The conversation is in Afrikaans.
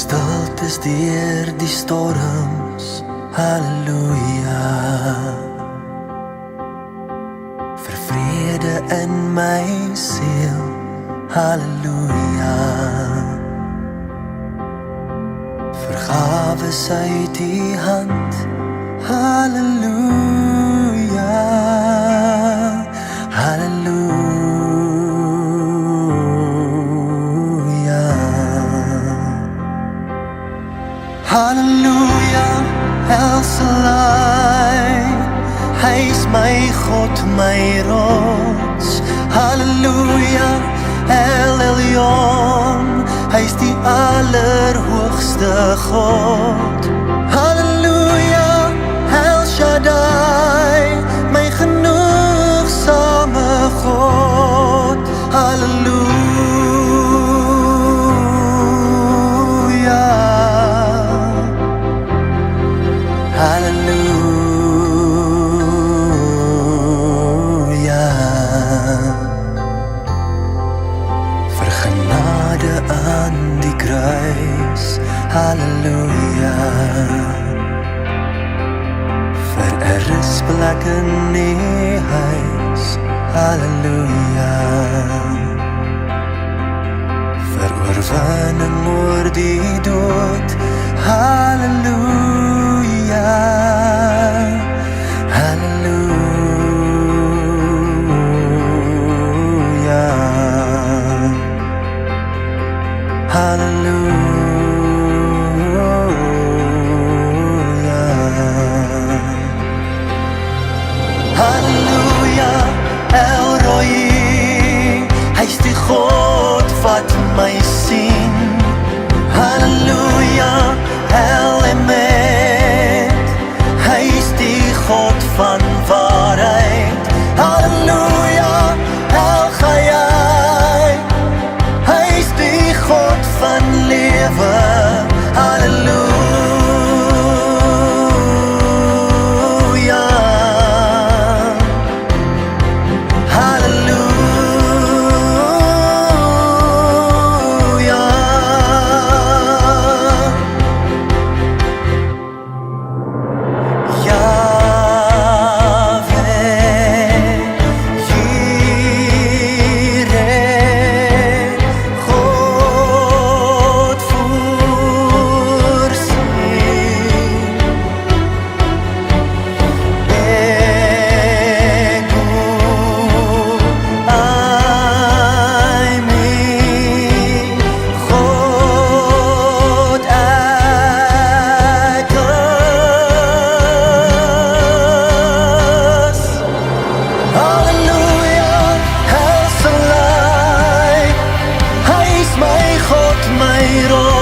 stiltes deur die storms, halleluja. Vir vrede in my siel, halleluja. Vir gawes uit die hand, halleluja. Halleluja. Halleluja, El Shaddai, hy is my God, my rots. Halleluja, El Elyon, hy is die allerhoogste God. Halleluja, El Shaddai, my genoegsame God. Halleluja. Halleluja. Vir genade aan die kruis, halleluja. Vir 'n rusplek in die huis, halleluja. Vir oorwinning oor die dood, halleluja. Halleluja. Halleluja. Halleluja, El Roi, hy is die God wat my sien. Halleluja, El Emet, hy is die God van waarheid. Halleluja, El Chayai, hy is die God van lewe. Halleluja. My God, my rots.